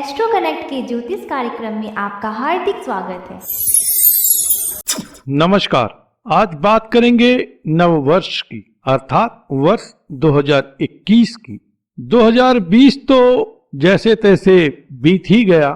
Astro connect के ज्योतिष कार्यक्रम में आपका हार्दिक स्वागत है। नमस्कार। आज बात करेंगे नव वर्ष की, अर्थात वर्ष 2021 की। 2020 तो जैसे तैसे बीत ही गया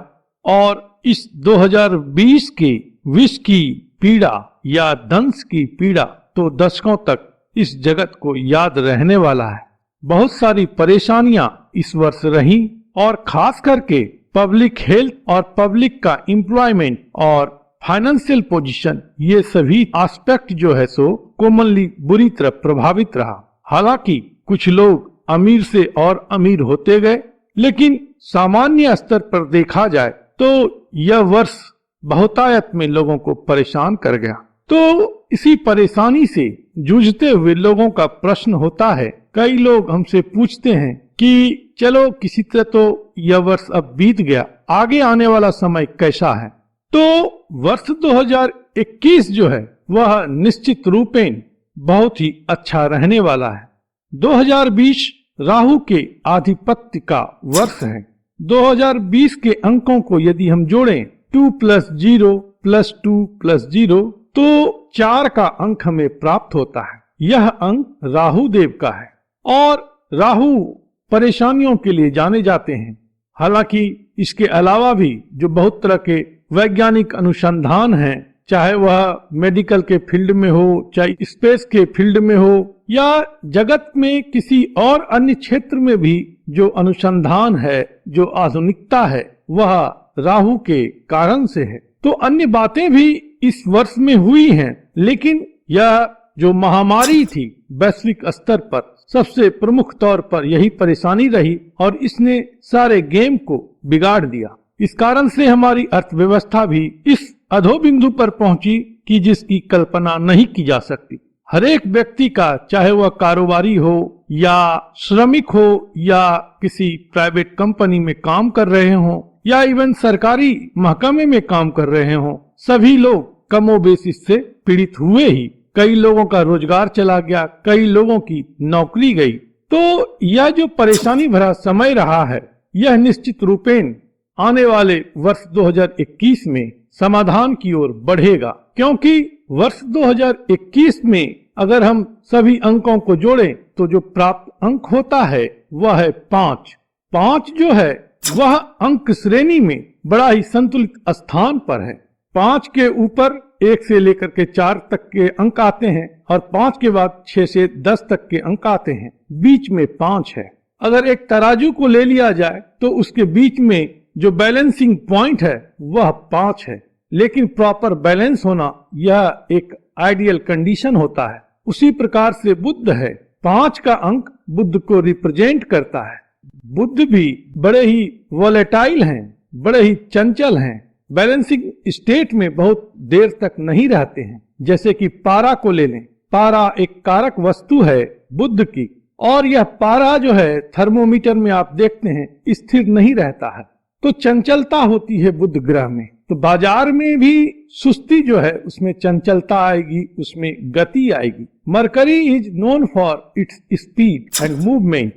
और इस 2020 के विष की पीड़ा या दंश की पीड़ा तो दशकों तक इस जगत को याद रहने वाला है। बहुत सारी परेशानियां इस वर्ष रही और खास करके पब्लिक हेल्थ और पब्लिक का एम्प्लॉयमेंट और फाइनेंशियल पोजीशन, ये सभी एस्पेक्ट जो है सो कॉमनली बुरी तरह प्रभावित रहा। हालांकि कुछ लोग अमीर से और अमीर होते गए, लेकिन सामान्य स्तर पर देखा जाए तो यह वर्ष बहुतायत में लोगों को परेशान कर गया। तो इसी परेशानी से जूझते हुए लोगों का प्रश्न होता है, कई लोग हमसे पूछते हैं कि चलो किसी तरह तो यह वर्ष अब बीत गया, आगे आने वाला समय कैसा है। तो वर्ष 2021 जो है वह निश्चित रूपेण बहुत ही अच्छा रहने वाला है। 2020 राहु के आधिपत्य का वर्ष है। 2020 के अंकों को यदि हम जोड़ें 2 + 0 + 2 + 0 तो 4 का अंक हमें प्राप्त होता है। यह अंक राहु देव का है और राहु परेशानियों के लिए जाने जाते हैं। हालांकि इसके अलावा भी जो बहुत तरह के वैज्ञानिक अनुसंधान हैं, चाहे वह मेडिकल के फील्ड में हो, चाहे स्पेस के फील्ड में हो या जगत में किसी और अन्य क्षेत्र में भी जो अनुसंधान है, जो आधुनिकता है, वह राहु के कारण से है। तो अन्य बातें भी इस वर्ष में हुई हैं, लेकिन यह जो महामारी थी वैश्विक स्तर पर, सबसे प्रमुख तौर पर यही परेशानी रही और इसने सारे गेम को बिगाड़ दिया। इस कारण से हमारी अर्थव्यवस्था भी इस अधोबिंदु पर पहुंची कि जिसकी कल्पना नहीं की जा सकती। हर एक व्यक्ति का, चाहे वह कारोबारी हो या श्रमिक हो या किसी प्राइवेट कंपनी में काम कर रहे हो या इवन सरकारी महकमे में काम कर रहे हो, सभी लोग कमोबेश इससे पीड़ित हुए ही। कई लोगों का रोजगार चला गया, कई लोगों की नौकरी गई। तो यह जो परेशानी भरा समय रहा है, यह निश्चित रूपेण आने वाले वर्ष 2021 में समाधान की ओर बढ़ेगा, क्योंकि वर्ष 2021 में अगर हम सभी अंकों को जोड़ें तो जो प्राप्त अंक होता है वह है 5। 5 जो है वह अंक श्रेणी में बड़ा ही संतुलित स्थान पर है। 5 के ऊपर 1 से लेकर के 4 तक के अंक आते हैं और 5 के बाद 6 से 10 तक के अंक आते हैं। बीच में 5 है। अगर एक तराजू को ले लिया जाए तो उसके बीच में जो बैलेंसिंग पॉइंट है वह 5 है, लेकिन प्रॉपर बैलेंस होना यह एक आइडियल कंडीशन होता है। उसी प्रकार से बुध है। 5 का अंक बुध को रिप्रेजेंट करता है। बुध भी बड़े ही वोलेटाइल हैं, बड़े ही चंचल हैं, बैलेंसिंग स्टेट में बहुत देर तक नहीं रहते हैं। जैसे कि पारा को ले लें। पारा एक कारक वस्तु है बुध की, और यह पारा जो है थर्मोमीटर में आप देखते हैं स्थिर नहीं रहता है, तो चंचलता होती है बुध ग्रह में। तो बाजार में भी सुस्ती जो है उसमें चंचलता आएगी, उसमें गति आएगी। Mercury is known for its speed and movement.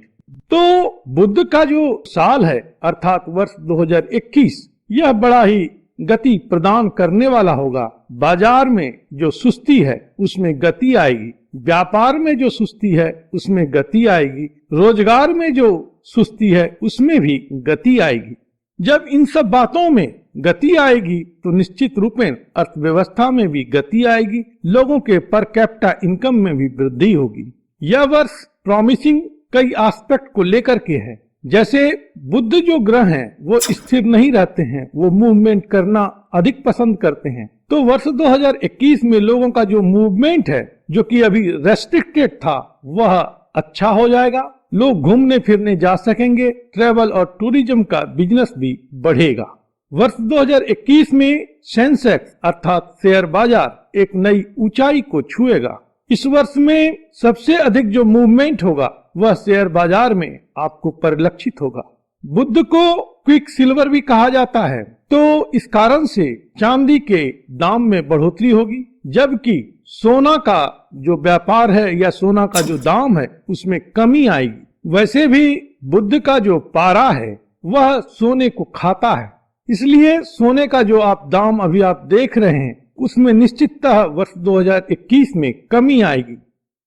तो बुध का जो साल है अर्थात वर्ष 2021, यह बड़ा ही गति प्रदान करने वाला होगा। बाजार में जो सुस्ती है उसमें गति आएगी, व्यापार में जो सुस्ती है उसमें गति आएगी, रोजगार में जो सुस्ती है उसमें भी गति आएगी। जब इन सब बातों में गति आएगी तो निश्चित रूपेण अर्थव्यवस्था में भी गति आएगी, लोगों के पर कैपिटा इनकम में भी वृद्धि होगी। यह वर्ष प्रॉमिसिंग कई एस्पेक्ट को लेकर के है। जैसे बुध जो ग्रह हैं वो स्थिर नहीं रहते हैं, वो मूवमेंट करना अधिक पसंद करते हैं। तो वर्ष 2021 में लोगों का जो मूवमेंट है, जो कि अभी रेस्ट्रिक्टेड था, वह अच्छा हो जाएगा। लोग घूमने फिरने जा सकेंगे, ट्रेवल और टूरिज्म का बिजनेस भी बढ़ेगा। वर्ष 2021 में सेंसेक्स अर्थात शेयर बाजार एक नई ऊंचाई को छुएगा। इस वर्ष में सबसे अधिक जो मूवमेंट होगा वह शेयर बाजार में आपको परिलक्षित होगा। बुध को क्विक सिल्वर भी कहा जाता है, तो इस कारण से चांदी के दाम में बढ़ोतरी होगी, जबकि सोना का जो व्यापार है या सोना का जो दाम है उसमें कमी आएगी। वैसे भी बुध का जो पारा है वह सोने को खाता है। इसलिए सोने का जो आप दाम अभी आप देख रहे हैं उसमें निश्चिततः वर्ष 2021 में कमी आएगी।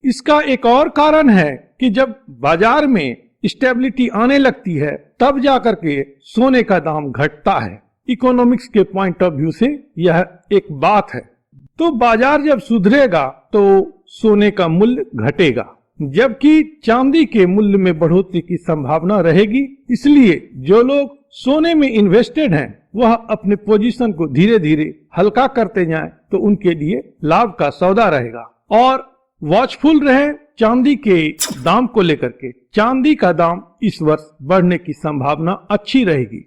इसका एक और कारण है कि जब बाजार में स्टेबिलिटी आने लगती है तब जाकर के सोने का दाम घटता है। इकोनॉमिक्स के पॉइंट ऑफ व्यू से यह एक बात है। तो बाजार जब सुधरेगा तो सोने का मूल्य घटेगा, जबकि चांदी के मूल्य में बढ़ोतरी की संभावना रहेगी। इसलिए जो लोग सोने में इन्वेस्टेड हैं वह अपने पोजीशन को धीरे धीरे हल्का करते जाएं तो उनके लिए लाभ का सौदा रहेगा। और वॉचफुल रहें चांदी के दाम को लेकर के। चांदी का दाम इस वर्ष बढ़ने की संभावना अच्छी रहेगी।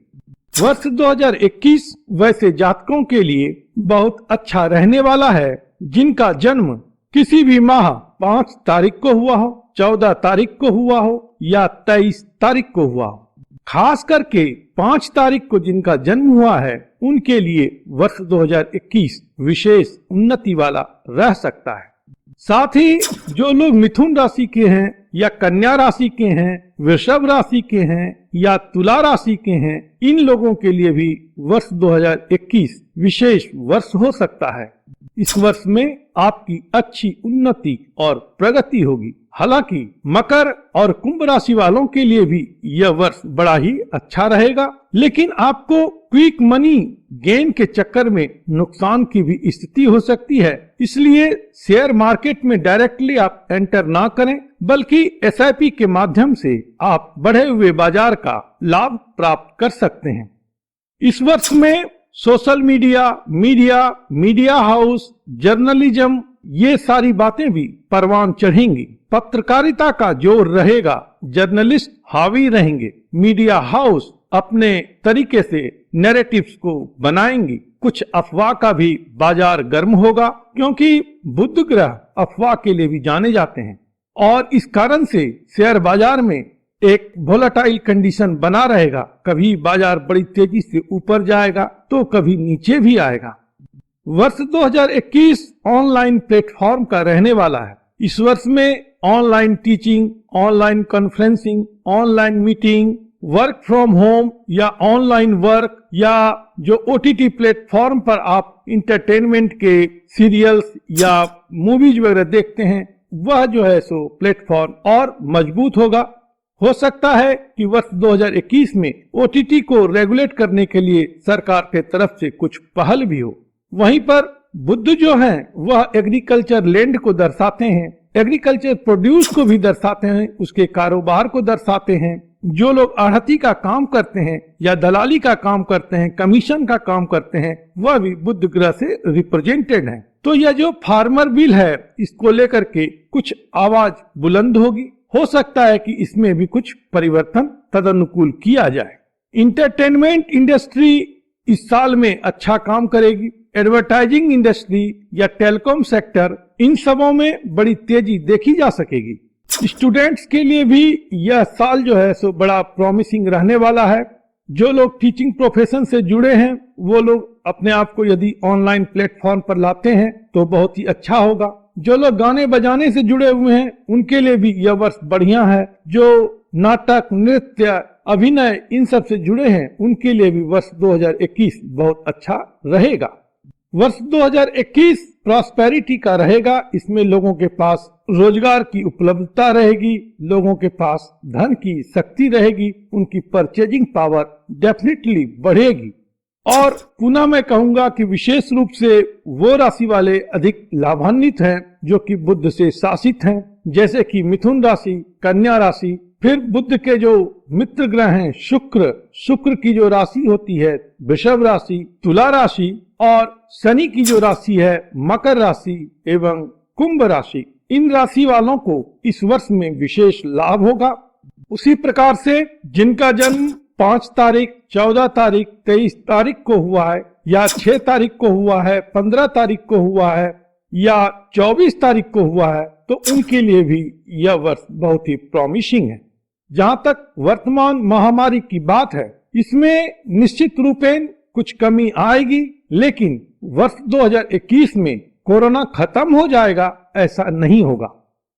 वर्ष 2021 वैसे जातकों के लिए बहुत अच्छा रहने वाला है जिनका जन्म किसी भी माह 5 तारीख को हुआ हो, 14 तारीख को हुआ हो या 23 तारीख को हुआ हो। खास करके 5 तारीख को जिनका जन्म हुआ है उनके लिए वर्ष 2021 विशेष उन्नति वाला रह सकता है। साथ ही जो लोग मिथुन राशि के हैं या कन्या राशि के हैं, वृषभ राशि के हैं या तुला राशि के हैं, इन लोगों के लिए भी वर्ष 2021 विशेष वर्ष हो सकता है। इस वर्ष में आपकी अच्छी उन्नति और प्रगति होगी। हालांकि मकर और कुंभ राशि वालों के लिए भी यह वर्ष बड़ा ही अच्छा रहेगा, लेकिन आपको क्विक मनी गेन के चक्कर में नुकसान की भी स्थिति हो सकती है। इसलिए शेयर मार्केट में डायरेक्टली आप एंटर ना करें, बल्कि SIP के माध्यम से आप बढ़े हुए बाजार का लाभ प्राप्त कर सकते हैं। इस वर्ष में social media, media house, journalism, ये सारी बातें भी परवान चढ़ेंगी। पत्रकारिता का जोर रहेगा, जर्नलिस्ट हावी रहेंगे, मीडिया हाउस अपने तरीके से नैरेटिव्स को बनाएंगी। कुछ अफवाह का भी बाजार गर्म होगा, क्योंकि बुध ग्रह अफवाह के लिए भी जाने जाते हैं और इस कारण से शेयर बाजार में एक वोलेटाइल कंडीशन बना रहेगा। कभी बाजार बड़ी तेजी से ऊपर जाएगा तो कभी नीचे भी आएगा। वर्ष 2021 ऑनलाइन प्लेटफॉर्म का रहने वाला है। इस वर्ष में online teaching, online conferencing, online meeting, work from home या ऑनलाइन वर्क या जो OTT प्लेटफॉर्म पर आप इंटरटेनमेंट के सीरियल्स या मूवीज वगैरह देखते हैं, वह जो है सो प्लेटफॉर्म और मजबूत होगा। हो सकता है कि वर्ष 2021 में OTT को रेगुलेट करने के लिए सरकार के तरफ से कुछ पहल भी हो। वहीं पर बुध जो है वह एग्रीकल्चर लैंड को दर्शाते हैं, एग्रीकल्चर प्रोड्यूस को भी दर्शाते हैं, उसके कारोबार को दर्शाते हैं। जो लोग आढ़ती का काम करते हैं या दलाली का काम करते हैं, कमीशन का काम करते हैं, वह भी बुध ग्रह से रिप्रेजेंटेड है। तो यह जो फार्मर बिल है इसको लेकर के कुछ आवाज बुलंद होगी। हो सकता है कि इसमें भी कुछ परिवर्तन तदनुकूल किया जाए। इंटरटेनमेंट इंडस्ट्री इस साल में अच्छा काम करेगी। एडवर्टाइजिंग इंडस्ट्री या टेलीकॉम सेक्टर, इन सबों में बड़ी तेजी देखी जा सकेगी। स्टूडेंट्स के लिए भी यह साल जो है सो बड़ा प्रॉमिसिंग रहने वाला है। जो लोग टीचिंग प्रोफेशन से जुड़े हैं वो लोग अपने आप को यदि ऑनलाइन प्लेटफॉर्म पर लाते हैं तो बहुत ही अच्छा होगा। जो लोग गाने बजाने से जुड़े हुए हैं उनके लिए भी यह वर्ष बढ़िया है। जो नाटक, नृत्य, अभिनय इन सब से जुड़े हैं उनके लिए भी वर्ष 2021 बहुत अच्छा रहेगा। वर्ष 2021 प्रॉस्पेरिटी का रहेगा। इसमें लोगों के पास रोजगार की उपलब्धता रहेगी, लोगों के पास धन की शक्ति रहेगी, उनकी परचेजिंग पावर डेफिनेटली बढ़ेगी। और पुनः मैं कहूंगा कि विशेष रूप से वो राशि वाले अधिक लाभान्वित हैं जो कि बुध से शासित हैं, जैसे कि मिथुन राशि, कन्या राशि। फिर बुध के जो मित्र ग्रह हैं शुक्र की जो राशि होती है वृषभ राशि, तुला राशि, और शनि की जो राशि है मकर राशि एवं कुंभ राशि। इन राशि वालों को इस वर्ष में विशेष लाभ होगा। उसी प्रकार से जिनका जन्म 5 तारीख, 14 तारीख, 23 तारीख को हुआ है या 6 तारीख को हुआ है, 15 तारीख को हुआ है या 24 तारीख को हुआ है, तो उनके लिए भी यह वर्ष बहुत ही प्रॉमिसिंग है। जहां तक वर्तमान महामारी की बात है, इसमें निश्चित रूपेण कुछ कमी आएगी, लेकिन वर्ष 2021 में कोरोना खत्म हो जाएगा ऐसा नहीं होगा,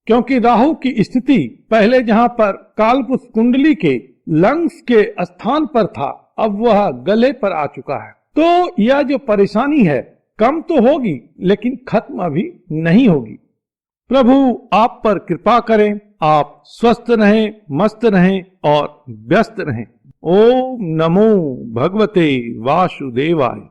क्योंकि राहु की स्थिति पहले जहां पर कालपुरुष कुंडली के लंग्स के स्थान पर था अब वह गले पर आ चुका है। तो यह जो परेशानी है कम तो होगी लेकिन खत्म अभी नहीं होगी। प्रभु आप पर कृपा करें, आप स्वस्थ रहें, मस्त रहें और व्यस्त रहें। ओम नमो भगवते वासुदेवाय।